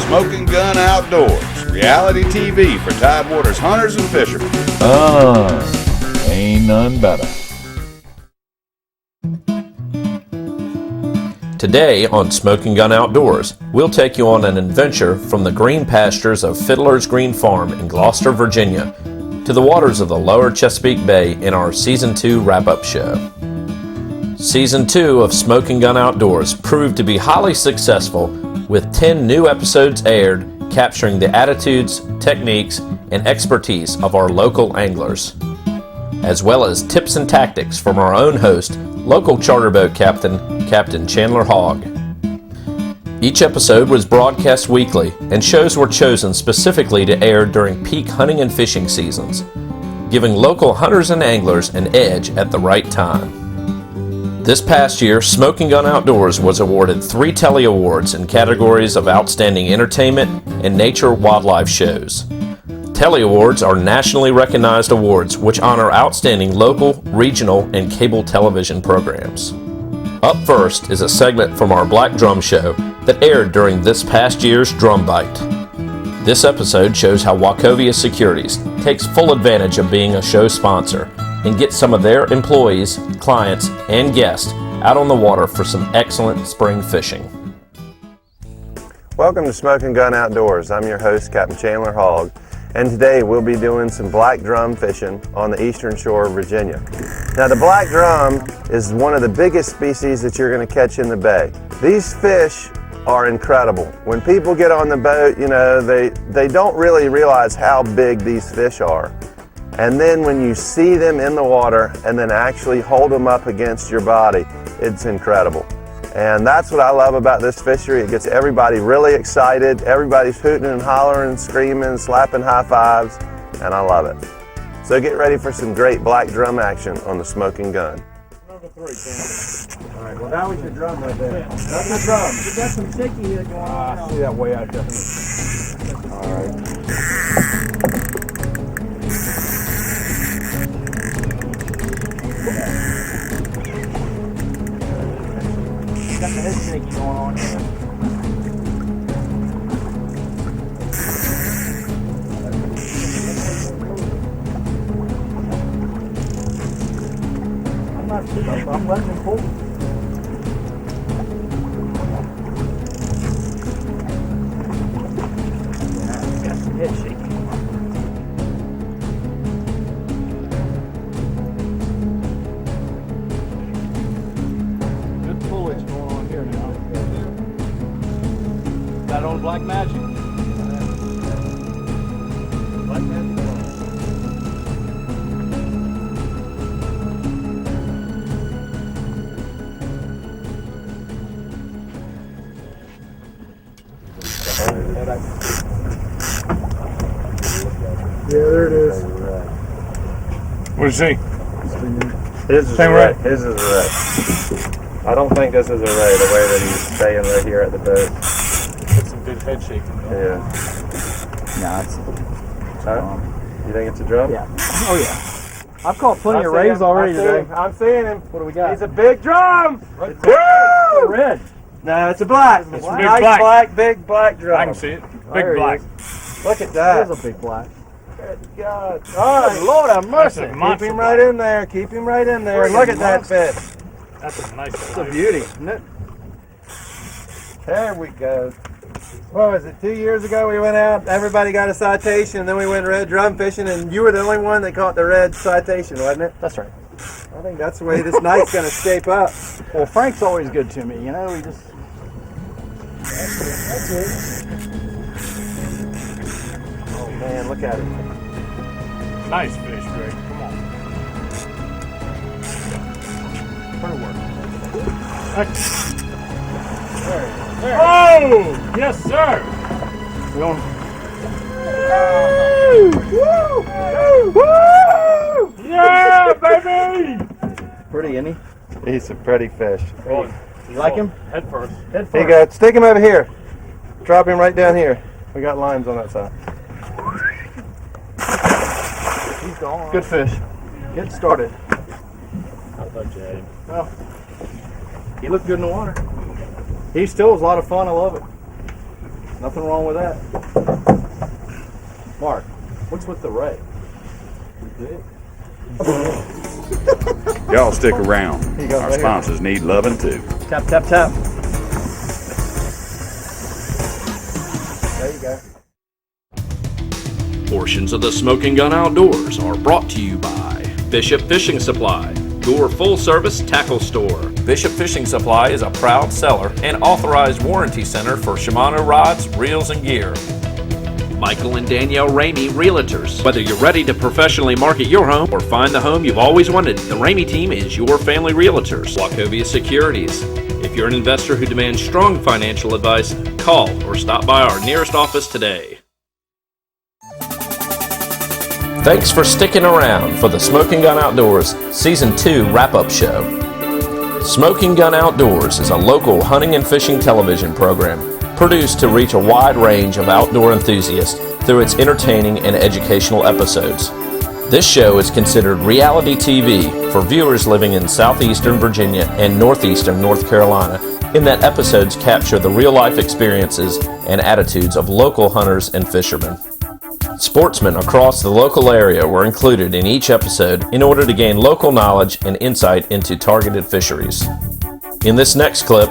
Smokin' Gun Outdoors, reality TV for Tidewater's hunters and fishermen. Ain't none better. Today on Smokin' Gun Outdoors, we'll take you on an adventure from the green pastures of Fiddler's Green Farm in Gloucester, Virginia, to the waters of the lower Chesapeake Bay in our Season 2 wrap-up show. Season 2 of Smokin' Gun Outdoors proved to be highly successful, with 10 new episodes aired capturing the attitudes, techniques, and expertise of our local anglers, as well as tips and tactics from our own host, local charter boat captain, Captain Chandler Hogg. Each episode was broadcast weekly, and shows were chosen specifically to air during peak hunting and fishing seasons, giving local hunters and anglers an edge at the right time. This past year, Smokin' Gun Outdoors was awarded 3 Telly Awards in categories of Outstanding Entertainment and Nature Wildlife Shows. Telly Awards are nationally recognized awards which honor outstanding local, regional, and cable television programs. Up first is a segment from our Black Drum Show that aired during this past year's Drum Bite. This episode shows how Wachovia Securities takes full advantage of being a show sponsor and gets some of their employees, clients, and guests out on the water for some excellent spring fishing. Welcome to Smokin' Gun Outdoors. I'm your host, Captain Chandler Hogg, and today we'll be doing some black drum fishing on the eastern shore of Virginia. Now, the black drum is one of the biggest species that you're going to catch in the bay. These fish are incredible. When people get on the boat, you know, they don't really realize how big these fish are. And then when you see them in the water and then actually hold them up against your body, it's incredible. And that's what I love about this fishery. It gets everybody really excited. Everybody's hooting and hollering, screaming, slapping high fives, and I love it. So get ready for some great black drum action on the Smokin' Gun. Number 3, Cam. All right, well, that was your drum right there. That's the drum. You got some shaky here going on. I see that way out there. All right. Got the head shaky going on here. I'm letting him pull. Yeah, got some head shaky. Good pullage going on here now. Got on Black Magic. Black Magic. Yeah, there it is. What do you see? His is Same a ray? ray. His is a ray. I don't think this is a ray, the way that he's staying right here at the boat. That's some good head shaking. Yeah. Nah, it's Huh? You think it's a drum? yeah. Oh yeah. I've caught plenty of rays already today. I'm seeing him. What do we got? He's a big drum. Woo! Woo! Red. No, it's a black. It's black. a nice Big black. big black drum. I can see it. There Big he black. is. Look at that. There's a big black. Good God. All right, Lord have That's mercy. a monster Keep him right in there. Keep him right in there. Look at that fish. That's a nice It's a beauty, isn't it? There we go. What was it, 2 years ago we went out, everybody got a citation, and then we went red drum fishing, and you were the only one that caught the red citation, wasn't it? That's right. I think that's the way this night's going to shape up. Well, Frank's always good to me, you know, he just... That's it. Oh man, look at it. nice fish, Greg. Come on. Pretty work. There. Oh! Yes, sir! We on... Woo! Yeah, baby! Pretty, isn't he? He's a pretty fish. Oh, You like him? Head first. Head Here you first. go. Stick him over here. Drop him right down here. We got lines on that side. He's gone. Good fish. Get started. I thought you had him. Well, he looked good in the water. He still is a lot of fun. I love it. Nothing wrong with that. Mark, what's with the ray? Y'all stick around. you go, Our right here. sponsors need loving too. Tap, tap, tap. There you go. Portions of the Smokin' Gun Outdoors are brought to you by Bishop Fishing Supply, your full-service tackle store. Bishop Fishing Supply is a proud seller and authorized warranty center for Shimano rods, reels, and gear. Michael and Danielle Ramey Realtors. Whether you're ready to professionally market your home or find the home you've always wanted, the Ramey team is your family realtors. Wachovia Securities. If you're an investor who demands strong financial advice, call or stop by our nearest office today. Thanks for sticking around for the Smokin' Gun Outdoors Season 2 wrap-up show. Smokin' Gun Outdoors is a local hunting and fishing television program produced to reach a wide range of outdoor enthusiasts through its entertaining and educational episodes. This show is considered reality TV for viewers living in southeastern Virginia and northeastern North Carolina, in that episodes capture the real-life experiences and attitudes of local hunters and fishermen. Sportsmen across the local area were included in each episode in order to gain local knowledge and insight into targeted fisheries. In this next clip,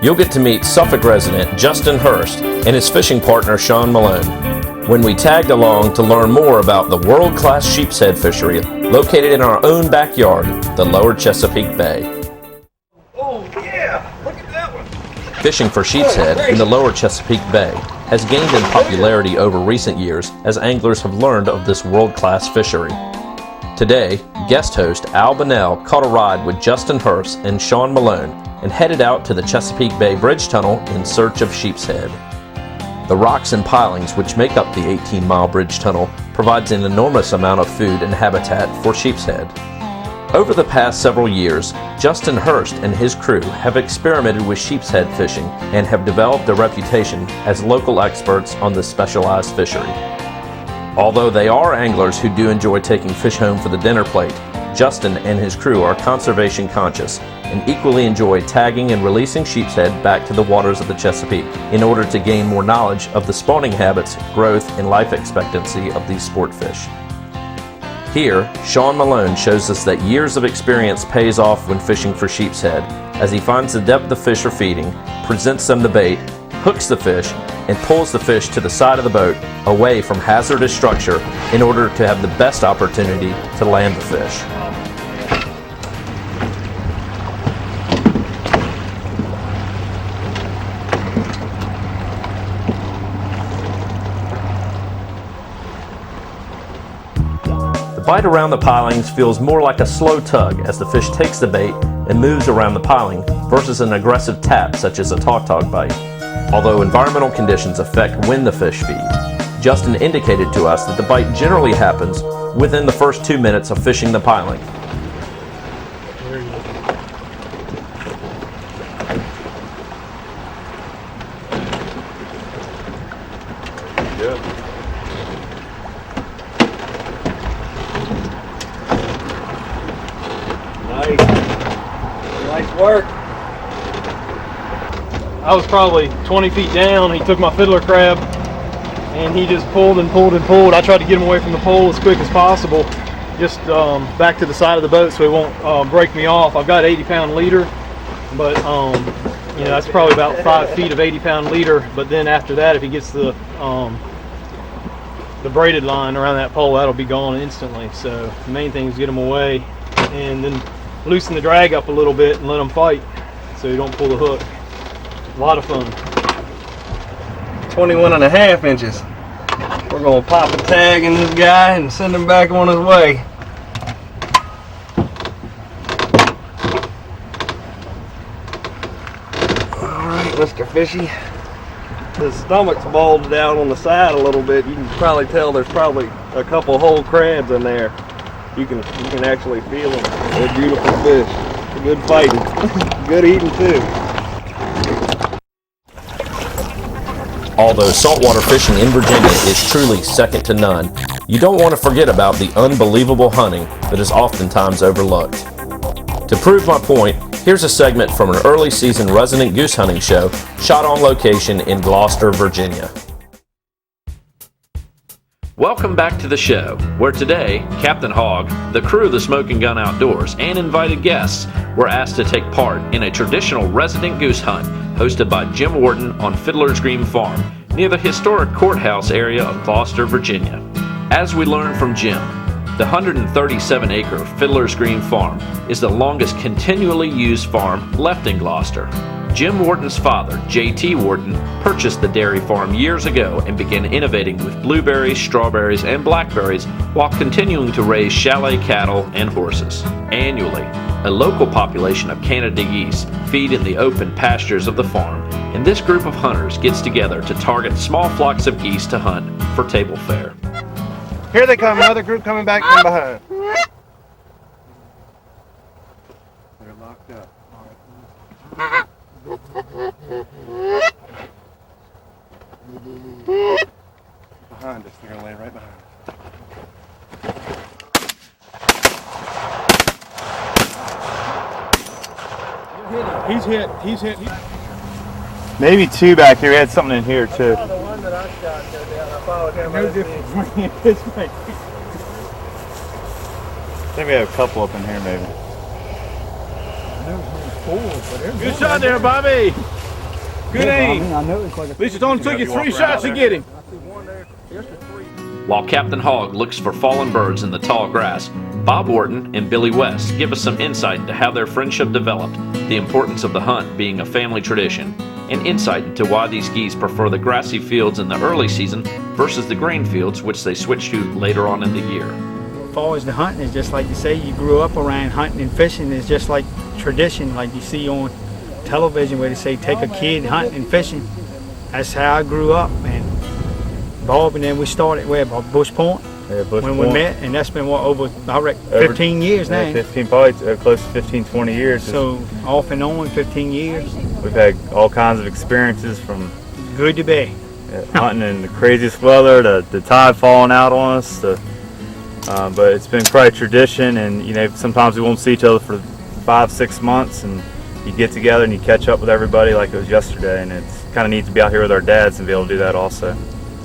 you'll get to meet Suffolk resident Justin Hurst and his fishing partner Sean Malone when we tagged along to learn more about the world-class sheepshead fishery located in our own backyard, the lower Chesapeake Bay. Oh, yeah! Look at that one! Fishing for sheepshead in the lower Chesapeake Bay has gained in popularity over recent years as anglers have learned of this world-class fishery. Today, guest host Al Bonnell caught a ride with Justin Hurst and Sean Malone and headed out to the Chesapeake Bay Bridge Tunnel in search of sheepshead. The rocks and pilings which make up the 18-mile bridge tunnel provides an enormous amount of food and habitat for sheepshead. Over the past several years, Justin Hurst and his crew have experimented with sheepshead fishing and have developed a reputation as local experts on this specialized fishery. Although they are anglers who do enjoy taking fish home for the dinner plate, Justin and his crew are conservation conscious and equally enjoy tagging and releasing sheepshead back to the waters of the Chesapeake in order to gain more knowledge of the spawning habits, growth, and life expectancy of these sport fish. Here, Sean Malone shows us that years of experience pays off when fishing for sheepshead, as he finds the depth the fish are feeding, presents them the bait, hooks the fish, and pulls the fish to the side of the boat away from hazardous structure in order to have the best opportunity to land the fish. The bite around the pilings feels more like a slow tug as the fish takes the bait and moves around the piling versus an aggressive tap such as a tautog bite. Although environmental conditions affect when the fish feed, Justin indicated to us that the bite generally happens within the first 2 minutes of fishing the piling. Good. Nice work. I was probably 20 feet down. He took my fiddler crab and he just pulled and pulled and pulled. I tried to get him away from the pole as quick as possible, just back to the side of the boat so he won't break me off. I've got 80-pound leader, but you know, that's probably about 5 feet of 80-pound leader. But then after that, if he gets the braided line around that pole, that'll be gone instantly. So the main thing is get him away and then loosen the drag up a little bit and let him fight so you don't pull the hook. A lot of fun. 21.5 inches. We're gonna pop a tag in this guy and send him back on his way. Alright, Mr. Fishy. His stomach's bulged out on the side a little bit. You can probably tell there's probably a couple whole crabs in there. You can actually feel them. They're beautiful fish. Good fighting. Good eating too. Although saltwater fishing in Virginia is truly second to none, you don't want to forget about the unbelievable hunting that is oftentimes overlooked. To prove my point, Here's a segment from an early season resident goose hunting show shot on location in Gloucester, Virginia. Welcome back to the show, where today, Captain Hogg, the crew of the Smokin Gun Outdoors, and invited guests were asked to take part in a traditional resident goose hunt hosted by Jim Wharton on Fiddler's Green Farm, near the historic courthouse area of Gloucester, Virginia. As we learned from Jim, the 137-acre Fiddler's Green Farm is the longest continually used farm left in Gloucester. Jim Wharton's father, J.T. Wharton, purchased the dairy farm years ago and began innovating with blueberries, strawberries, and blackberries while continuing to raise chalet cattle and horses. Annually, a local population of Canada geese feed in the open pastures of the farm, and this group of hunters gets together to target small flocks of geese to hunt for table fare. Here they come, another group coming back from behind. They're locked up. Behind us, they're gonna lay right behind us. He's hit. Maybe two back here. We had something in here too. The one that I shot go down, I followed him. No difference between this way. I think we have a couple up in here maybe. Good shot there, Bobby. Good aim. At least it only took you 3 shots to get him. While Captain Hogg looks for fallen birds in the tall grass, Bob Wharton and Billy West give us some insight into how their friendship developed, the importance of the hunt being a family tradition, and insight into why these geese prefer the grassy fields in the early season versus the grain fields which they switch to later on in the year. As far as the hunting, it's just like you say, you grew up around hunting and fishing. It's just like tradition, like you see on television where they say take a kid hunting and fishing. That's how I grew up, and Bob, and then we started where, Bush Point? Yeah, Bush when Point. We met, and that's been what, over, I reckon, 15 years now. Yeah, 15, probably close to 15, 20 years. So off and on, 15 years. We've had all kinds of experiences from Good to be. hunting in the craziest weather, to the tide falling out on us, but it's been quite a tradition, and sometimes we won't see each other for 5-6 months, and you get together and you catch up with everybody like it was yesterday, and it's kind of neat to be out here with our dads and be able to do that also.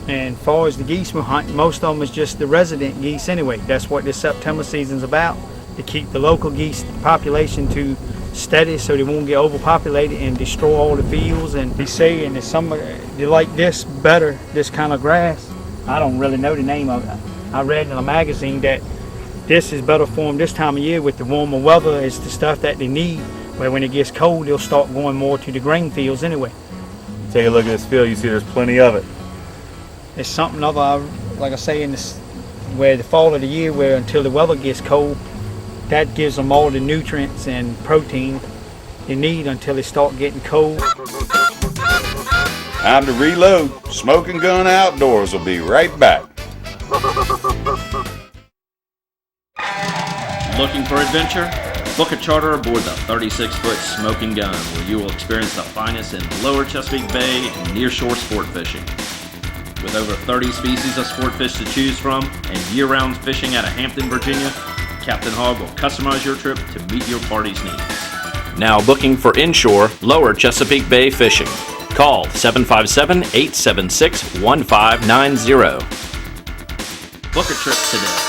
And as far as the geese we're hunting, most of them is just the resident geese anyway. That's what this September season's about, to keep the local geese population to steady so they won't get overpopulated and destroy all the fields. And he's saying that some they like this better, this kind of grass. I don't really know the name of it. I read in a magazine that this is better for them this time of year with the warmer weather. It's the stuff that they need, where when it gets cold they'll start going more to the grain fields anyway. Take a look at this field, you see there's plenty of it. It's something other, like I say, in this, where the fall of the year, where until the weather gets cold, that gives them all the nutrients and protein they need until they start getting cold. Time to reload. Smokin Gun Outdoors will be right back. Looking for adventure? Book a charter aboard the 36-foot Smokin Gun, where you will experience the finest in lower Chesapeake Bay and nearshore sport fishing. With over 30 species of sport fish to choose from and year-round fishing out of Hampton, Virginia, Captain Hogg will customize your trip to meet your party's needs. Now booking for inshore, lower Chesapeake Bay fishing. Call 757-876-1590. Book a trip today.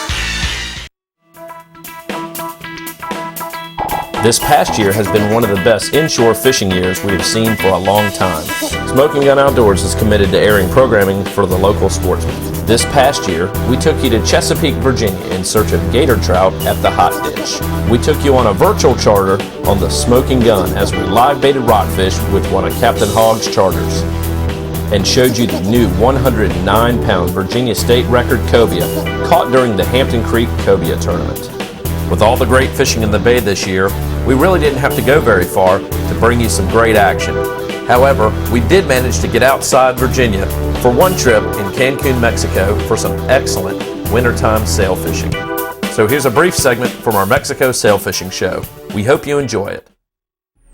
This past year has been one of the best inshore fishing years we have seen for a long time. Smokin Gun Outdoors is committed to airing programming for the local sportsmen. This past year, we took you to Chesapeake, Virginia in search of gator trout at the Hot Ditch. We took you on a virtual charter on the Smokin Gun as we live baited rockfish with one of Captain Hogg's charters and showed you the new 109-pound Virginia State record cobia caught during the Hampton Creek Cobia Tournament. With all the great fishing in the bay this year, we really didn't have to go very far to bring you some great action. However, we did manage to get outside Virginia for one trip in Cancun, Mexico for some excellent wintertime sail fishing. So here's a brief segment from our Mexico sail fishing show. We hope you enjoy it.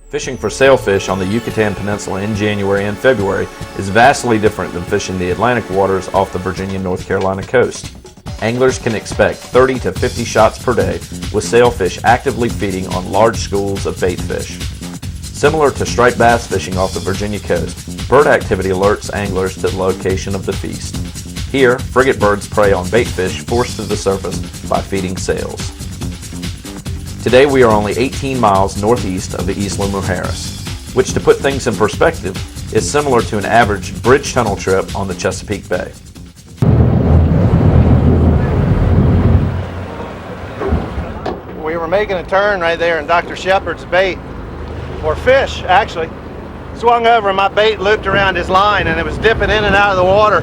Fishing for sailfish on the Yucatan Peninsula in January and February is vastly different than fishing the Atlantic waters off the Virginia-North Carolina coast. Anglers can expect 30 to 50 shots per day, with sailfish actively feeding on large schools of bait fish. Similar to striped bass fishing off the Virginia coast, bird activity alerts anglers to the location of the feast. Here, frigate birds prey on bait fish forced to the surface by feeding sails. Today we are only 18 miles northeast of the East Loomer Harris, which, to put things in perspective, is similar to an average bridge tunnel trip on the Chesapeake Bay. We were making a turn right there in Dr. Shepard's bait, or fish actually, swung over and my bait looped around his line and it was dipping in and out of the water.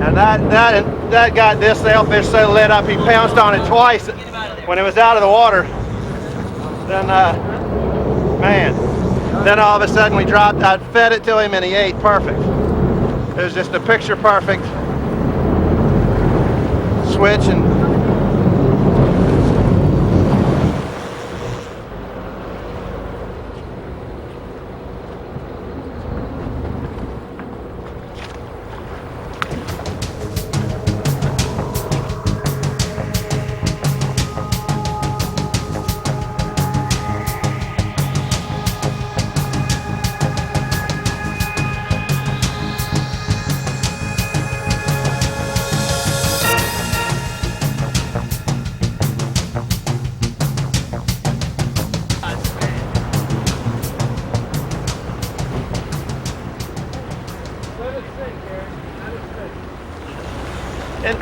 And that got this sailfish so lit up he pounced on it twice when it was out of the water. Then, then all of a sudden we dropped, I fed it to him and he ate perfect. It was just a picture perfect switch. And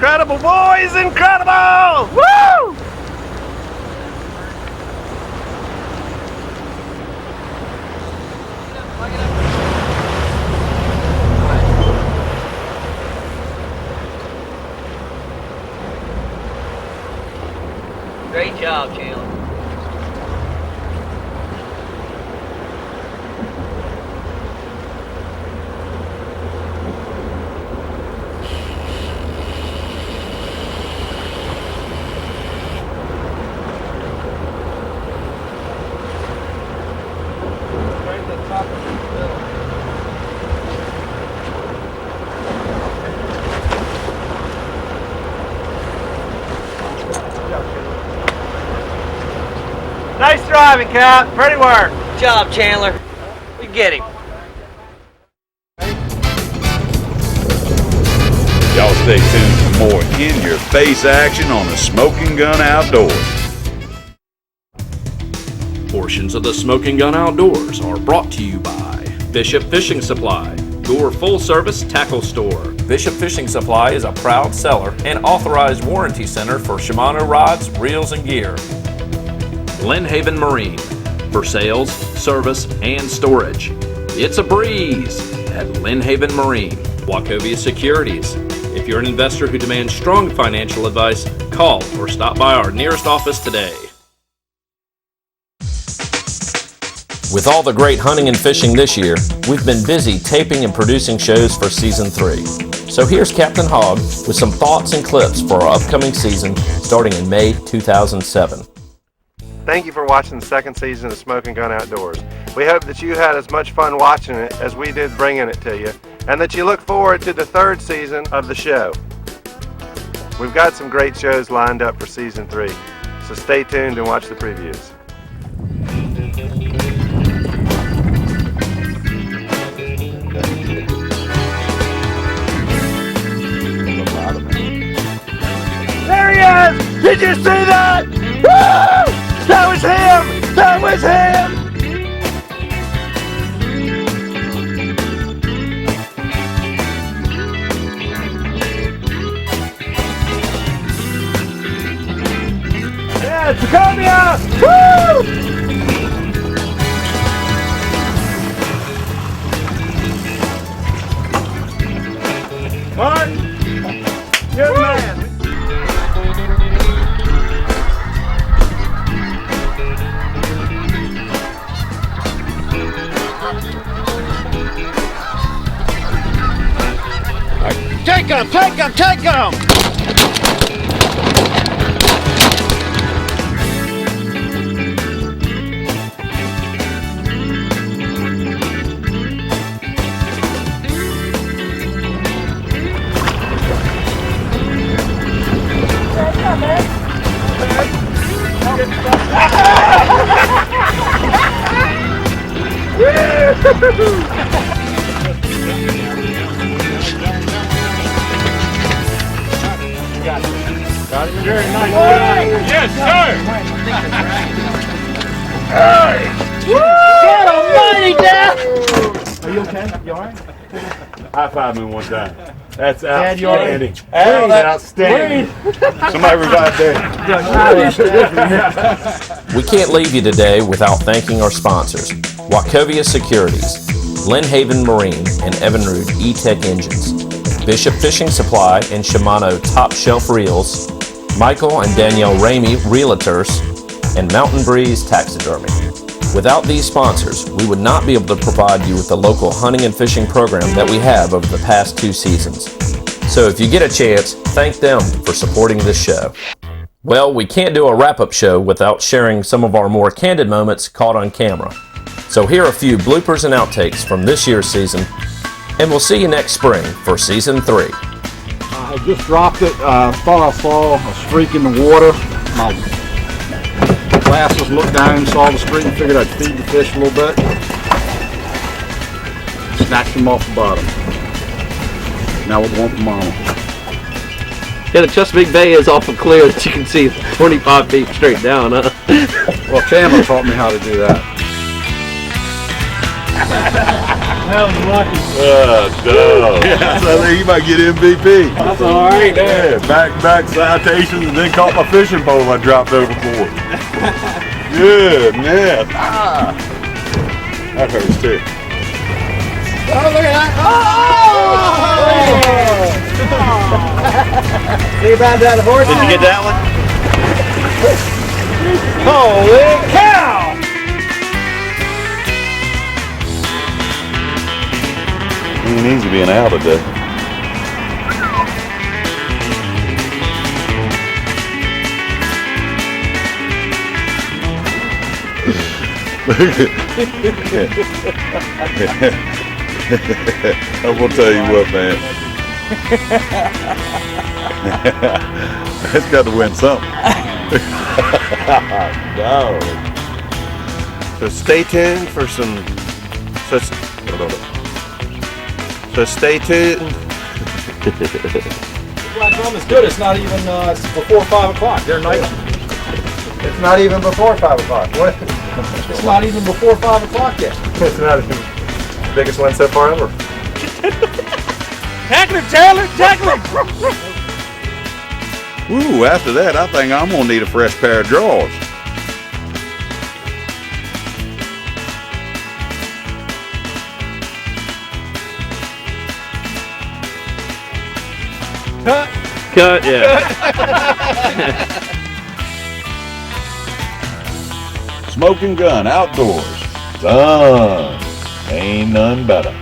incredible, boys, incredible! Woo! Great job, Chandler. Nice driving, Cap. Pretty work. Good job, Chandler. We get him. Y'all stay tuned for more in-your-face action on the Smokin' Gun Outdoors. Portions of the Smokin' Gun Outdoors are brought to you by Bishop Fishing Supply, your full-service tackle store. Bishop Fishing Supply is a proud seller and authorized warranty center for Shimano rods, reels, and gear. Lynn Haven Marine, for sales, service, and storage. It's a breeze at Lynn Haven Marine. Wachovia Securities. If you're an investor who demands strong financial advice, call or stop by our nearest office today. With all the great hunting and fishing this year, we've been busy taping and producing shows for Season 3. So here's Captain Hogg with some thoughts and clips for our upcoming season starting in May 2007. Thank you for watching the second season of Smokin' Gun Outdoors. We hope that you had as much fun watching it as we did bringing it to you, and that you look forward to the third season of the show. We've got some great shows lined up for Season 3, so stay tuned and watch the previews. There he is! Did you see that? Woo! That was him! That was him! Yeah, it's a cobia! Woo! Martin, good man. Take him! Take him! Take him! Very nice. Yes, sir. God almighty, Dad! Are you okay? You alright? High five me one time. That's Dad, you alright? outstanding. That's outstanding. Somebody revive Dad. We can't leave you today without thanking our sponsors, Wachovia Securities, Lynn Haven Marine and Evinrude E-Tech Engines, Bishop Fishing Supply and Shimano Top Shelf Reels, Michael and Danielle Ramey Realtors, and Mountain Breeze Taxidermy. Without these sponsors, we would not be able to provide you with the local hunting and fishing program that we have over the past 2 seasons. So if you get a chance, thank them for supporting this show. Well, we can't do a wrap-up show without sharing some of our more candid moments caught on camera. So here are a few bloopers and outtakes from this year's season, and we'll see you next spring for Season 3. I just dropped it. Thought I saw a streak in the water. My glasses looked down, saw the streak, and figured I'd feed the fish a little bit. Snatched them off the bottom. Now we're going for mama. Yeah, the Chesapeake Bay is awful clear that you can see 25 feet straight down, huh? Well, Chandler taught me how to do that. That was lucky. Yeah, so I think you might get MVP. That's all right there. Yeah, back citations and then caught my fishing pole I dropped overboard. Good, man. That hurts too. Oh, look at that! Oh! See about that horse? Did you get that one? Holy cow! Ain't easy being out today. I'm gonna tell you what, man. It's got to win something. No. So stay tuned for some. So stay tuned. Black drum is good. It's not even it's before 5 o'clock. They're night. It's not even before 5 o'clock. What? It's not even before 5 o'clock yet. It's not even biggest one so far ever. Tackle it, Taylor, tackle it. Ooh, after that, I think I'm gonna need a fresh pair of drawers. Cut, yeah. Smoking gun outdoors. Done. Ain't none better.